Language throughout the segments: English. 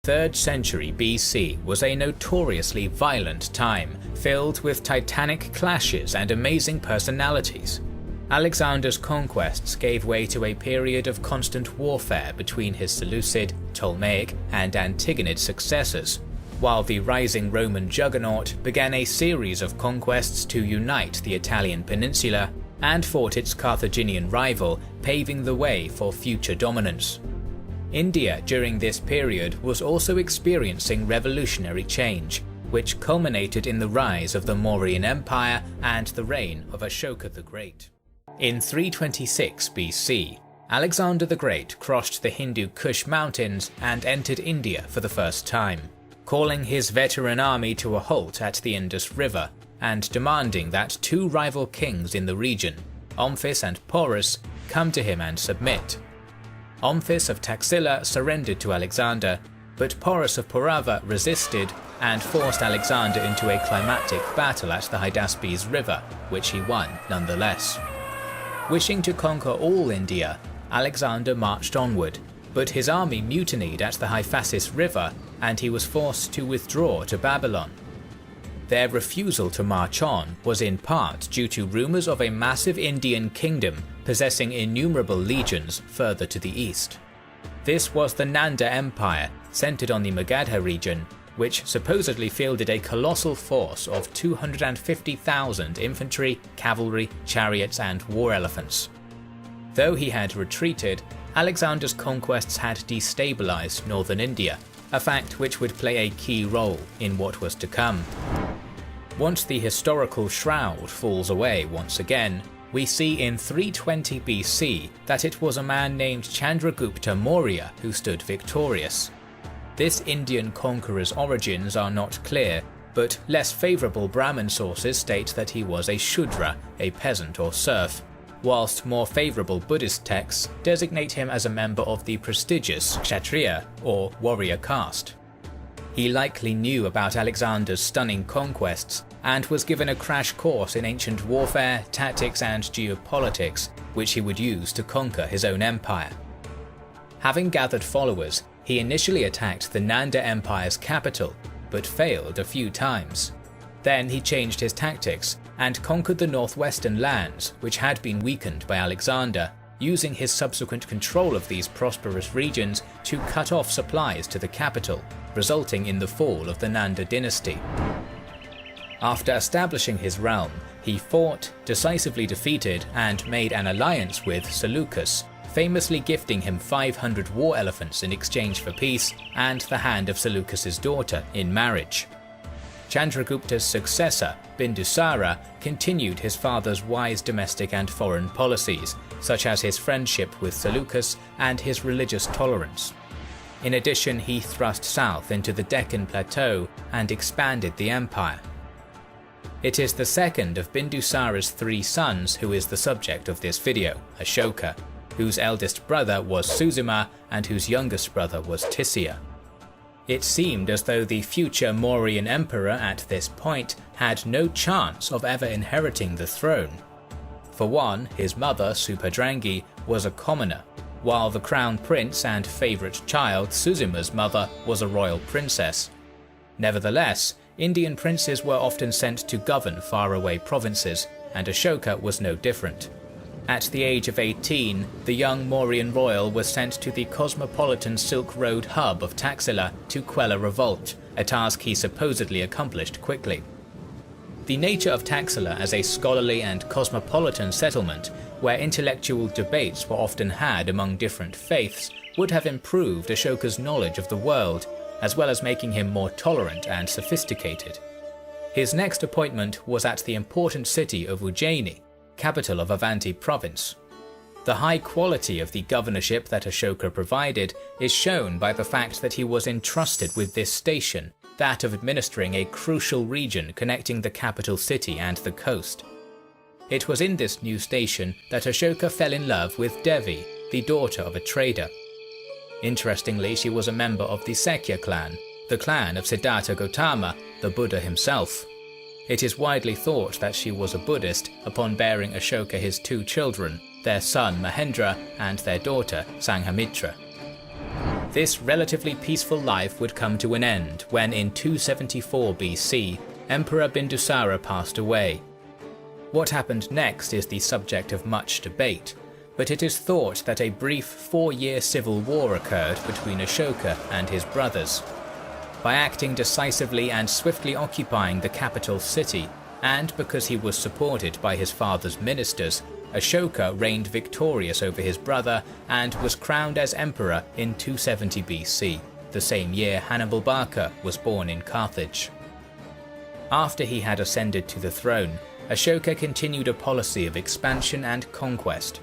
3rd century BC was a notoriously violent time, filled with titanic clashes and amazing personalities. Alexander's conquests gave way to a period of constant warfare between his Seleucid, Ptolemaic, and Antigonid successors, while the rising Roman juggernaut began a series of conquests to unite the Italian peninsula and fought its Carthaginian rival, paving the way for future dominance. India during this period was also experiencing revolutionary change, which culminated in the rise of the Mauryan Empire and the reign of Ashoka the Great. In 326 BC, Alexander the Great crossed the Hindu Kush mountains and entered India for the first time, calling his veteran army to a halt at the Indus River and demanding that 2 rival kings in the region, Omphis and Porus, come to him and submit. Omphis of Taxila surrendered to Alexander, but Porus of Purava resisted and forced Alexander into a climactic battle at the Hydaspes River, which he won nonetheless. Wishing to conquer all India, Alexander marched onward, but his army mutinied at the Hyphasis River and he was forced to withdraw to Babylon. Their refusal to march on was in part due to rumours of a massive Indian kingdom possessing innumerable legions further to the east. This was the Nanda Empire, centred on the Magadha region, which supposedly fielded a colossal force of 250,000 infantry, cavalry, chariots and war elephants. Though he had retreated, Alexander's conquests had destabilised northern India, a fact which would play a key role in what was to come. Once the historical shroud falls away once again, we see in 320 BC that it was a man named Chandragupta Maurya who stood victorious. This Indian conqueror's origins are not clear, but less favourable Brahmin sources state that he was a Shudra, a peasant or serf, whilst more favourable Buddhist texts designate him as a member of the prestigious Kshatriya or warrior caste. He likely knew about Alexander's stunning conquests and was given a crash course in ancient warfare, tactics and geopolitics, which he would use to conquer his own empire. Having gathered followers, he initially attacked the Nanda Empire's capital, but failed a few times. Then he changed his tactics and conquered the northwestern lands, which had been weakened by Alexander, using his subsequent control of these prosperous regions to cut off supplies to the capital, resulting in the fall of the Nanda dynasty. After establishing his realm, he fought, decisively defeated, and made an alliance with Seleucus, famously gifting him 500 war elephants in exchange for peace and the hand of Seleucus's daughter in marriage. Chandragupta's successor, Bindusara, continued his father's wise domestic and foreign policies, such as his friendship with Seleucus and his religious tolerance. In addition, he thrust south into the Deccan Plateau and expanded the empire. It is the second of Bindusara's 3 sons who is the subject of this video, Ashoka, whose eldest brother was Suzima and whose youngest brother was Tissia. It seemed as though the future Mauryan emperor at this point had no chance of ever inheriting the throne. For one, his mother, Superdrangi, was a commoner, while the crown prince and favourite child, Suzima's mother, was a royal princess. Nevertheless, Indian princes were often sent to govern faraway provinces, and Ashoka was no different. At the age of 18, the young Mauryan royal was sent to the cosmopolitan Silk Road hub of Taxila to quell a revolt, a task he supposedly accomplished quickly. The nature of Taxila as a scholarly and cosmopolitan settlement, where intellectual debates were often had among different faiths, would have improved Ashoka's knowledge of the world, as well as making him more tolerant and sophisticated. His next appointment was at the important city of Ujjain, capital of Avanti province. The high quality of the governorship that Ashoka provided is shown by the fact that he was entrusted with this station, that of administering a crucial region connecting the capital city and the coast. It was in this new station that Ashoka fell in love with Devi, the daughter of a trader. Interestingly, she was a member of the Sakya clan, the clan of Siddhartha Gautama, the Buddha himself. It is widely thought that she was a Buddhist upon bearing Ashoka his 2 children, their son Mahendra and their daughter Sanghamitra. This relatively peaceful life would come to an end when in 274 BC, Emperor Bindusara passed away. What happened next is the subject of much debate, but it is thought that a brief 4-year civil war occurred between Ashoka and his brothers. By acting decisively and swiftly occupying the capital city, and because he was supported by his father's ministers, Ashoka reigned victorious over his brother and was crowned as emperor in 270 BC, the same year Hannibal Barca was born in Carthage. After he had ascended to the throne, Ashoka continued a policy of expansion and conquest.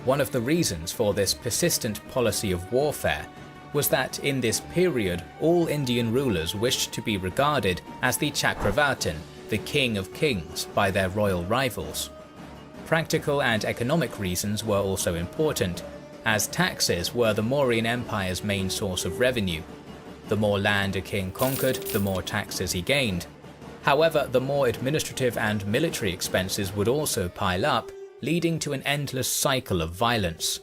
One of the reasons for this persistent policy of warfare was that in this period all Indian rulers wished to be regarded as the Chakravartin, the king of kings, by their royal rivals. Practical and economic reasons were also important, as taxes were the Mauryan Empire's main source of revenue. The more land a king conquered, the more taxes he gained. However, the more administrative and military expenses would also pile up, leading to an endless cycle of violence.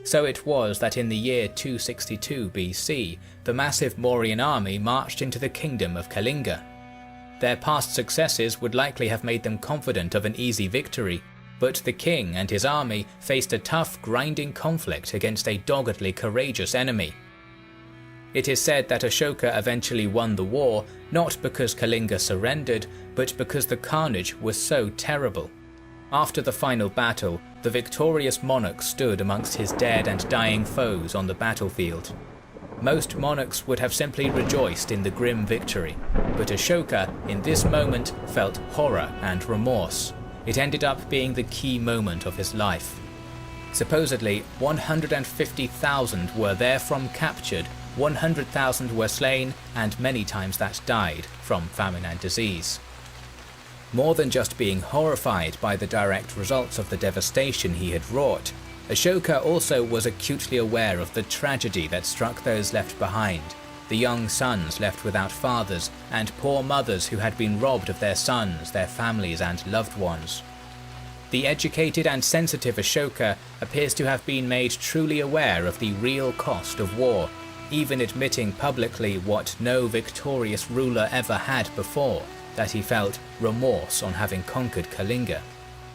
So it was that in the year 262 BC, the massive Mauryan army marched into the kingdom of Kalinga. Their past successes would likely have made them confident of an easy victory, but the king and his army faced a tough, grinding conflict against a doggedly courageous enemy. It is said that Ashoka eventually won the war not because Kalinga surrendered, but because the carnage was so terrible. After the final battle, the victorious monarch stood amongst his dead and dying foes on the battlefield. Most monarchs would have simply rejoiced in the grim victory, but Ashoka in this moment felt horror and remorse. It ended up being the key moment of his life. Supposedly, 150,000 were therefrom captured, 100,000 were slain, and many times that died from famine and disease. More than just being horrified by the direct results of the devastation he had wrought, Ashoka also was acutely aware of the tragedy that struck those left behind, the young sons left without fathers, and poor mothers who had been robbed of their sons, their families and loved ones. The educated and sensitive Ashoka appears to have been made truly aware of the real cost of war, even admitting publicly what no victorious ruler ever had before, that he felt remorse on having conquered Kalinga,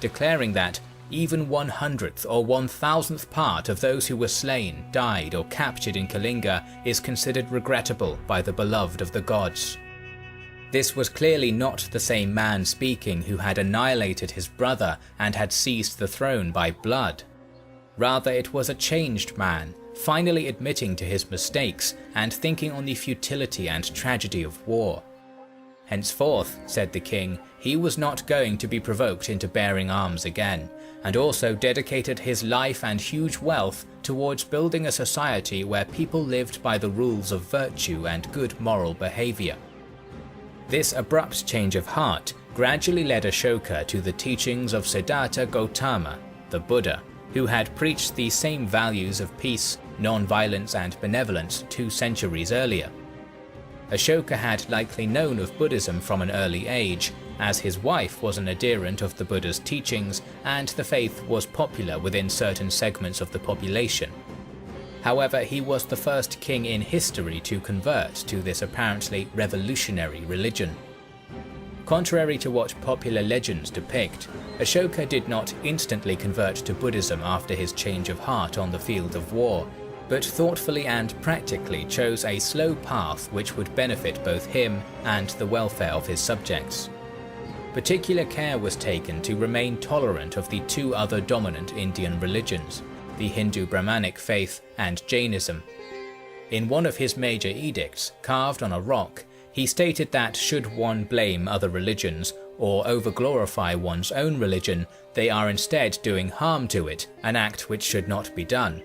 declaring that even 100th or 1000th part of those who were slain, died or captured in Kalinga is considered regrettable by the beloved of the gods. This was clearly not the same man speaking who had annihilated his brother and had seized the throne by blood. Rather, it was a changed man, finally admitting to his mistakes and thinking on the futility and tragedy of war. Henceforth, said the king, he was not going to be provoked into bearing arms again, and also dedicated his life and huge wealth towards building a society where people lived by the rules of virtue and good moral behavior. This abrupt change of heart gradually led Ashoka to the teachings of Siddhartha Gautama, the Buddha, who had preached the same values of peace, non-violence and benevolence 2 centuries earlier. Ashoka had likely known of Buddhism from an early age, as his wife was an adherent of the Buddha's teachings and the faith was popular within certain segments of the population. However, he was the first king in history to convert to this apparently revolutionary religion. Contrary to what popular legends depict, Ashoka did not instantly convert to Buddhism after his change of heart on the field of war, but thoughtfully and practically chose a slow path which would benefit both him and the welfare of his subjects. Particular care was taken to remain tolerant of the 2 other dominant Indian religions, the Hindu Brahmanic faith and Jainism. In one of his major edicts, carved on a rock, he stated that should one blame other religions or overglorify one's own religion, they are instead doing harm to it, an act which should not be done.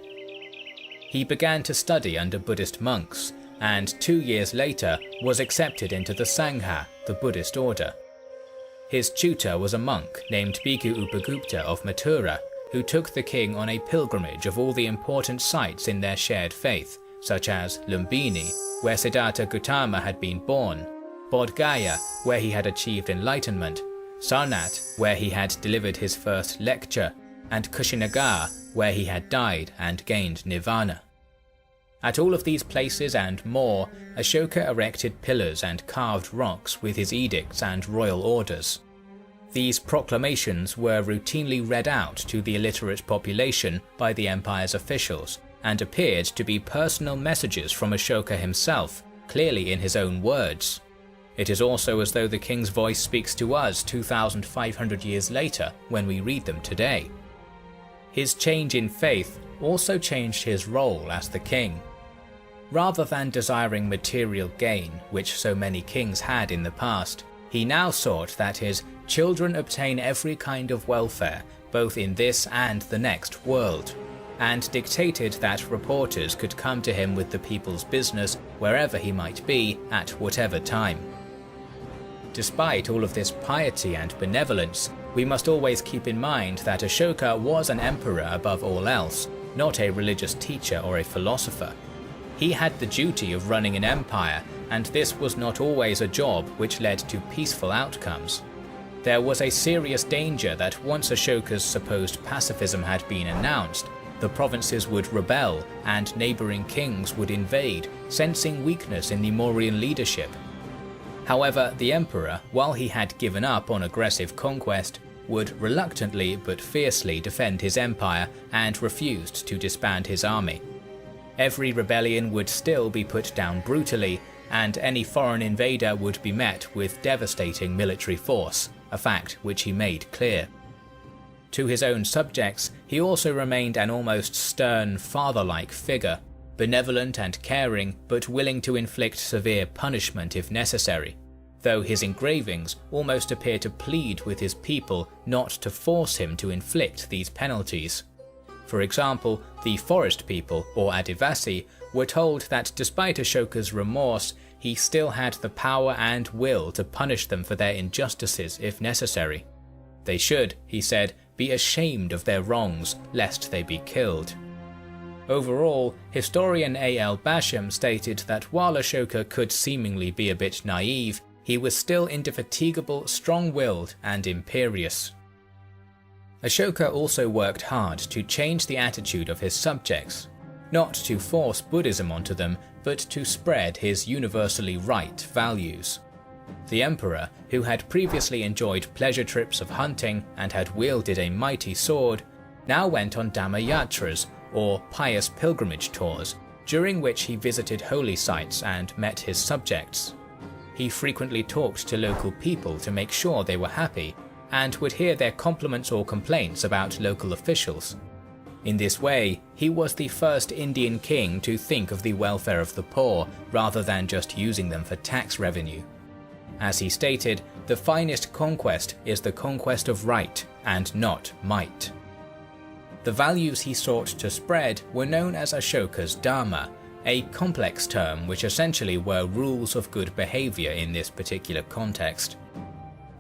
He began to study under Buddhist monks, and 2 years later was accepted into the Sangha, the Buddhist order. His tutor was a monk named Bhikkhu Upagupta of Mathura, who took the king on a pilgrimage of all the important sites in their shared faith, such as Lumbini, where Siddhartha Gautama had been born, Bodh Gaya, where he had achieved enlightenment, Sarnath, where he had delivered his first lecture, and Kushinagar, where he had died and gained nirvana. At all of these places and more, Ashoka erected pillars and carved rocks with his edicts and royal orders. These proclamations were routinely read out to the illiterate population by the empire's officials, and appeared to be personal messages from Ashoka himself, clearly in his own words. It is also as though the king's voice speaks to us 2,500 years later when we read them today. His change in faith also changed his role as the king. Rather than desiring material gain, which so many kings had in the past, he now sought that his children obtain every kind of welfare, both in this and the next world, and dictated that reporters could come to him with the people's business wherever he might be at whatever time. Despite all of this piety and benevolence, we must always keep in mind that Ashoka was an emperor above all else, not a religious teacher or a philosopher. He had the duty of running an empire, and this was not always a job which led to peaceful outcomes. There was a serious danger that once Ashoka's supposed pacifism had been announced, the provinces would rebel and neighbouring kings would invade, sensing weakness in the Mauryan leadership. However, the emperor, while he had given up on aggressive conquest, would reluctantly but fiercely defend his empire and refused to disband his army. Every rebellion would still be put down brutally, and any foreign invader would be met with devastating military force, a fact which he made clear. To his own subjects, he also remained an almost stern, father-like figure, benevolent and caring, but willing to inflict severe punishment if necessary, though his engravings almost appear to plead with his people not to force him to inflict these penalties. For example, the forest people, or Adivasi, were told that despite Ashoka's remorse, he still had the power and will to punish them for their injustices if necessary. They should, he said, be ashamed of their wrongs, lest they be killed. Overall, historian A.L. Basham stated that while Ashoka could seemingly be a bit naive, he was still indefatigable, strong-willed, and imperious. Ashoka also worked hard to change the attitude of his subjects, not to force Buddhism onto them, but to spread his universally right values. The emperor, who had previously enjoyed pleasure trips of hunting and had wielded a mighty sword, now went on Dhammayatras, or pious pilgrimage tours, during which he visited holy sites and met his subjects. He frequently talked to local people to make sure they were happy, and would hear their compliments or complaints about local officials. In this way, he was the first Indian king to think of the welfare of the poor rather than just using them for tax revenue. As he stated, the finest conquest is the conquest of right and not might. The values he sought to spread were known as Ashoka's Dharma, a complex term which essentially were rules of good behaviour in this particular context.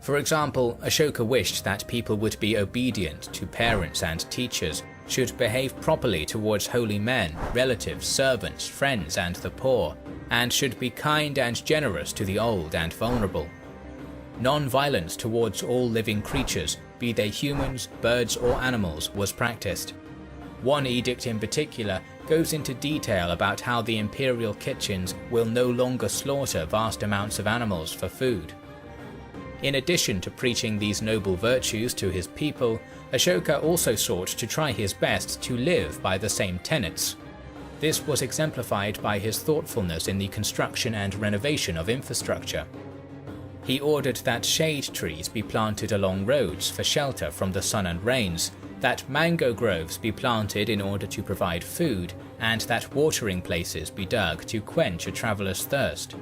For example, Ashoka wished that people would be obedient to parents and teachers, should behave properly towards holy men, relatives, servants, friends and the poor, and should be kind and generous to the old and vulnerable. Non-violence towards all living creatures, be they humans, birds or animals, was practiced. One edict in particular goes into detail about how the imperial kitchens will no longer slaughter vast amounts of animals for food. In addition to preaching these noble virtues to his people, Ashoka also sought to try his best to live by the same tenets. This was exemplified by his thoughtfulness in the construction and renovation of infrastructure. He ordered that shade trees be planted along roads for shelter from the sun and rains, that mango groves be planted in order to provide food, and that watering places be dug to quench a traveller's thirst.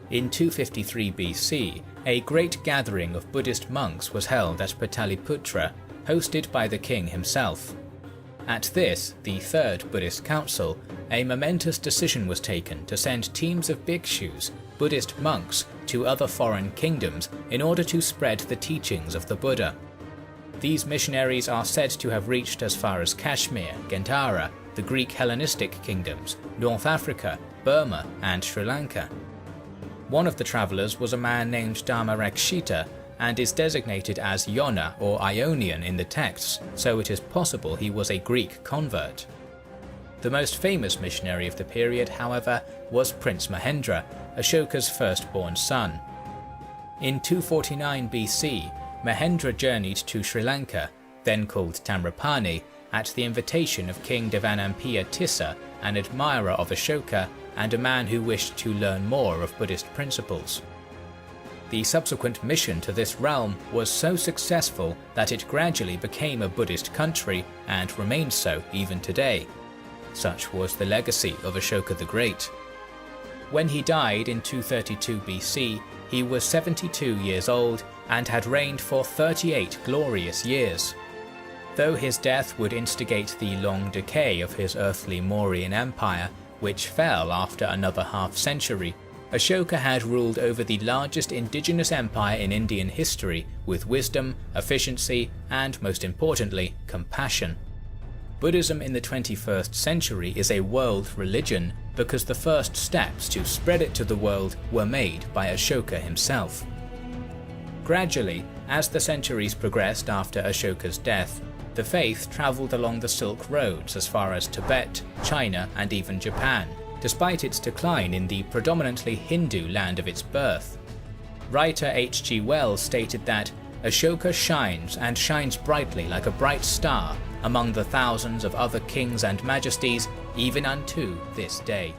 In 253 BC, a great gathering of Buddhist monks was held at Pataliputra, hosted by the king himself. At this, the Third Buddhist Council, a momentous decision was taken to send teams of bhikshus, Buddhist monks, to other foreign kingdoms in order to spread the teachings of the Buddha. These missionaries are said to have reached as far as Kashmir, Gandhara, the Greek Hellenistic kingdoms, North Africa, Burma, and Sri Lanka. One of the travellers was a man named Dharmarakshita, and is designated as Yona or Ionian in the texts, so it is possible he was a Greek convert. The most famous missionary of the period, however, was Prince Mahendra, Ashoka's firstborn son. In 249 BC, Mahendra journeyed to Sri Lanka, then called Tamrapani, at the invitation of King Devanampiya Tissa, an admirer of Ashoka and a man who wished to learn more of Buddhist principles. The subsequent mission to this realm was so successful that it gradually became a Buddhist country and remains so even today. Such was the legacy of Ashoka the Great. When he died in 232 BC, he was 72 years old and had reigned for 38 glorious years. Though his death would instigate the long decay of his earthly Mauryan Empire, which fell after another half-century, Ashoka had ruled over the largest indigenous empire in Indian history with wisdom, efficiency, and most importantly, compassion. Buddhism in the 21st century is a world religion because the first steps to spread it to the world were made by Ashoka himself. Gradually, as the centuries progressed after Ashoka's death, the faith travelled along the Silk Roads as far as Tibet, China, and even Japan, despite its decline in the predominantly Hindu land of its birth. Writer H.G. Wells stated that Ashoka shines and shines brightly like a bright star among the thousands of other kings and majesties even unto this day.